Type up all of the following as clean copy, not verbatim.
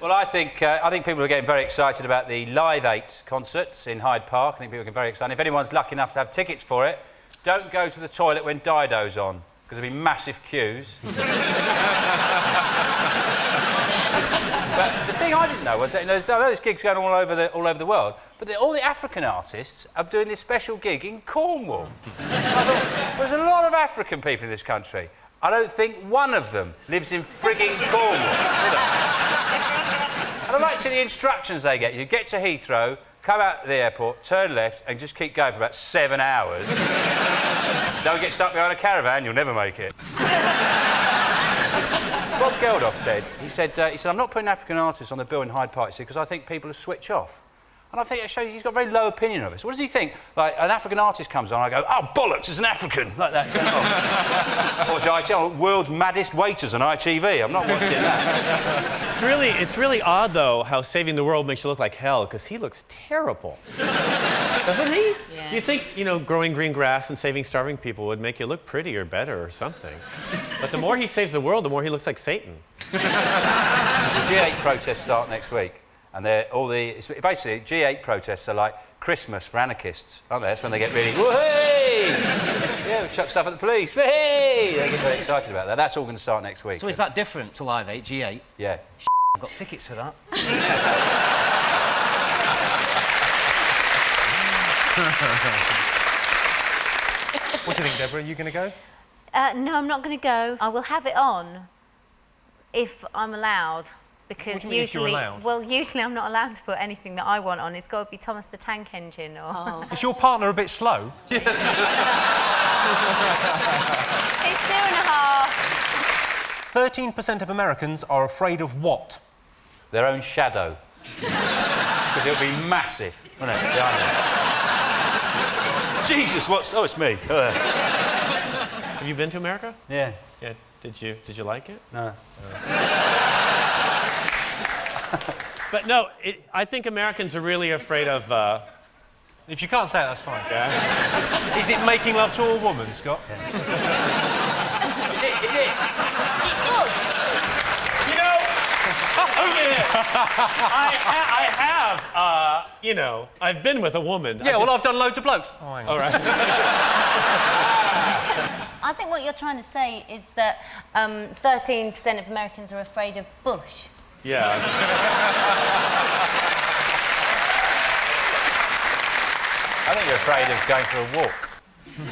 Well, I think people are getting very excited about the Live 8 concerts in Hyde Park. I think people are getting very excited. If anyone's lucky enough to have tickets for it, don't go to the toilet when Dido's on, because there'll be massive queues. But the thing I didn't know was that there's those gigs going all over the world, but all the African artists are doing this special gig in Cornwall. I thought, there's a lot of African people in this country. I don't think one of them lives in frigging Cornwall. And I'd like to see the instructions they get. You get to Heathrow, come out the airport, turn left, and just keep going for about 7 hours. Don't get stuck behind a caravan, you'll never make it. Bob Geldoff said, I'm not putting African artists on the bill in Hyde Park, because I think people will switch off. And I think it shows he's got a very low opinion of us. What does he think? Like, an African artist comes on, I go, oh, bollocks, it's an African, like that. Watch ITV, World's Maddest Waiters on ITV. I'm not watching that. It's really odd, though, how saving the world makes you look like hell, because he looks terrible. Doesn't he? Yeah. You think, growing green grass and saving starving people would make you look pretty or better or something. But the more he saves the world, the more he looks like Satan. The G8 protests start next week. And basically, G8 protests are like Christmas for anarchists, aren't they? That's when they get really, whoo-hey! Yeah, we chuck stuff at the police, whoo-hey! They get very excited about that. That's all going to start next week. So is that different to Live 8, G8? Yeah. I've got tickets for that. What do you think, Deborah? Are you going to go? No, I'm not going to go. I will have it on if I'm allowed. Because what do you mean if you're allowed? Well, usually I'm not allowed to put anything that I want on. It's got to be Thomas the Tank Engine or... Oh. Is your partner a bit slow? It's 2.5. 13% of Americans are afraid of what? Their own shadow. Because it'll be massive, won't it? Jesus, what's... Oh, it's me. Have you been to America? Yeah. Yeah. Did you like it? No. But no, I think Americans are really afraid of... If you can't say it, that's fine. Yeah. Is it making love to a woman, Scott? Yeah. Is it? I have, I've been with a woman. Yeah, I've done loads of blokes. Oh, hang on. All right. I think what you're trying to say is that 13% of Americans are afraid of Bush. Yeah. I think you're afraid of going for a walk.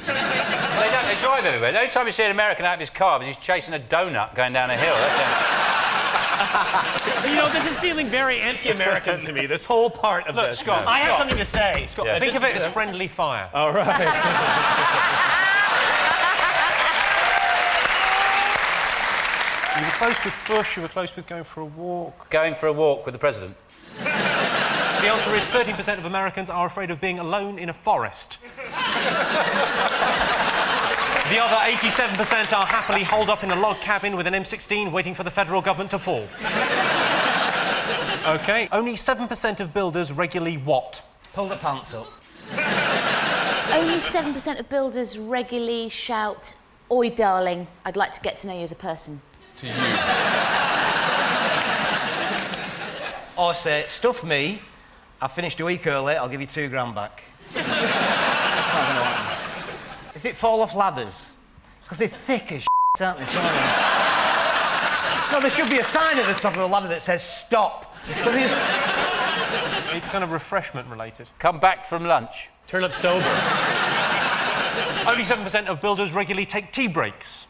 They drive everywhere. The only time you see an American out of his car is he's chasing a donut going down a hill. This is feeling very anti-American to me, this whole part of this. Scott, I have something to say. Scott, think of it as friendly fire. All right. You were close with Bush, you were close with going for a walk. Going for a walk with the president. The answer is 13% of Americans are afraid of being alone in a forest. The other 87% are happily holed up in a log cabin with an M16 waiting for the federal government to fall. OK, only 7% of builders regularly what? Pull the pants up. Only 7% of builders regularly shout, "Oi, darling, I'd like to get to know you as a person." To you. Or say, stuff me, I've finished a week early, I'll give you £2 back. It's not going to happen. Is it fall off ladders? Because they're thick as aren't they? Sorry. No, there should be a sign at the top of the ladder that says stop. Because It's kind of refreshment related. Come back from lunch. Turn up sober. Only 7% of builders regularly take tea breaks.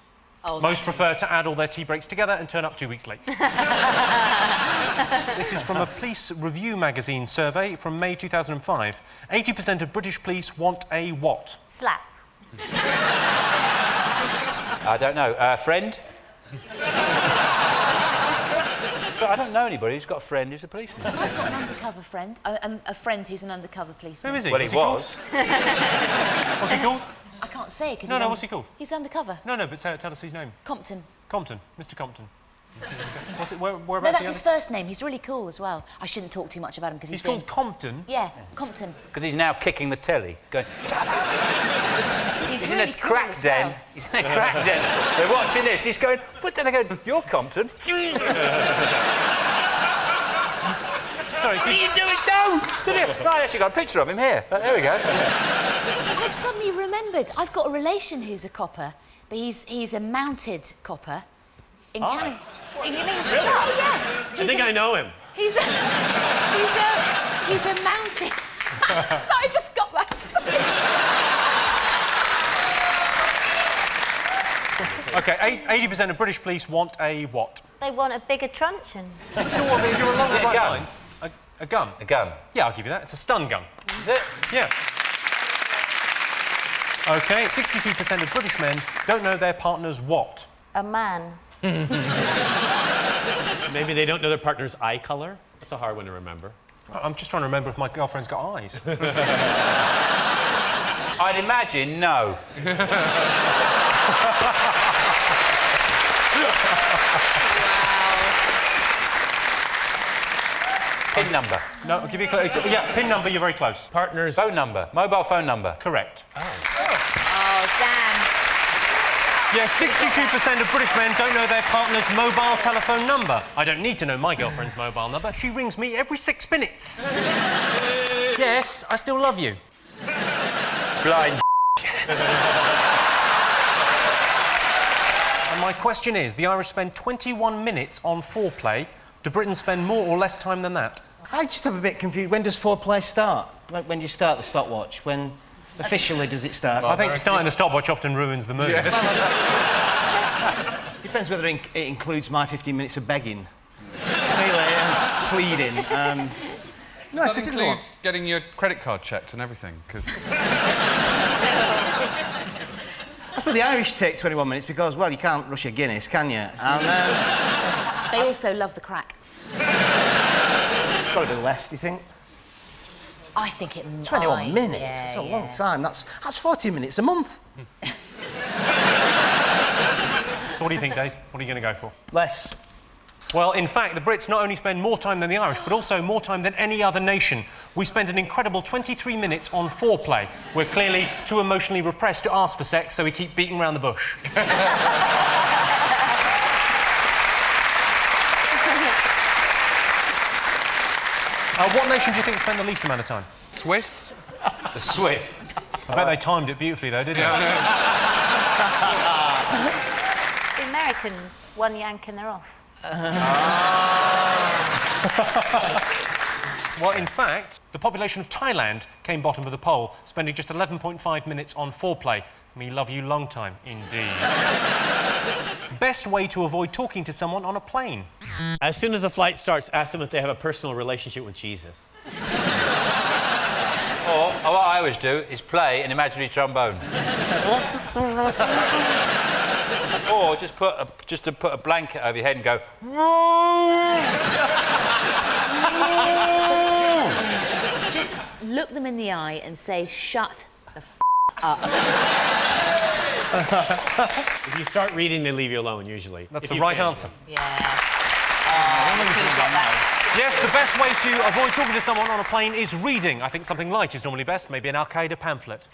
Oh, Most prefer to add all their tea breaks together and turn up 2 weeks late. This is from a Police Review magazine survey from May 2005. 80% of British police want a what? Slap. I don't know. Friend? But I don't know anybody who's got a friend who's a policeman. I've got an undercover friend. A friend who's an undercover policeman. Who is he? Well, he What's was. What's he called? I can't say because What's he called? He's undercover. No, but tell us his name. Compton. Compton. Mr. Compton. Whereabouts No, that's his first name. He's really cool as well. I shouldn't talk too much about him because He's called Compton? Yeah, Compton. Because he's now kicking the telly, going, shut up. He's really in a cool crack as den. well. He's in a crack den. They're watching this, and he's going, what? Then they go, you're Compton. sorry. What are you doing? No! No, I actually got a picture of him here. There we go. I've suddenly remembered. I've got a relation who's a copper, but he's a mounted copper in Canada. You mean stuff? Yes. I think I know him. He's a mounted. Sorry, I just got that. Sorry. OK, 80% of British police want a what? They want a bigger truncheon. It's sort of, you're along the Is it a right gun? lines. A gun? A gun. Yeah, I'll give you that. It's a stun gun. Is it? Yeah. OK, 62% of British men don't know their partner's what? A man. Maybe they don't know their partner's eye color. That's a hard one to remember. I'm just trying to remember if my girlfriend's got eyes. I'd imagine no. Pin number. No, I'll give you a clue. Yeah, pin number, you're very close. Partners. Phone number. Mobile phone number. Correct. Oh, damn. Yeah, 62% of British men don't know their partner's mobile telephone number. I don't need to know my girlfriend's mobile number. She rings me every 6 minutes. Yes, I still love you. Blind. And my question is, the Irish spend 21 minutes on foreplay. Do Britons spend more or less time than that? I just have a bit confused. When does foreplay start? When do you start the stopwatch? When officially does it start? I think starting the stopwatch often ruins the mood. Yes. Depends whether it includes my 15 minutes of begging. Really, pleading. No, Does it's a that different include one. getting your credit card checked and everything? Because That's where the Irish take 21 minutes because, well, you can't rush a Guinness, can you? And They also love the crack. it's got to be less, do you think? I think it might. 21 minutes? Yeah, That's a yeah. long time. That's 40 minutes a month. So what do you think, Dave? What are you going to go for? Less. Well, in fact, the Brits not only spend more time than the Irish, but also more time than any other nation. We spend an incredible 23 minutes on foreplay. We're clearly too emotionally repressed to ask for sex, so we keep beating around the bush. What nation do you think spend the least amount of time? Swiss. The Swiss. I bet they timed it beautifully, though, didn't they? The Americans, one yank and they're off. Well, in fact, the population of Thailand came bottom of the poll, spending just 11.5 minutes on foreplay. Me love you long time, indeed. Best way to avoid talking to someone on a plane? As soon as the flight starts, ask them if they have a personal relationship with Jesus. Or what I always do is play an imaginary trombone. Or just put a blanket over your head and go. Just look them in the eye and say, shut the up. If you start reading, they leave you alone, usually. That's If the you right can. answer. Yeah. Yes, the best way to avoid talking to someone on a plane is reading. I think something light is normally best, maybe an Al-Qaeda pamphlet.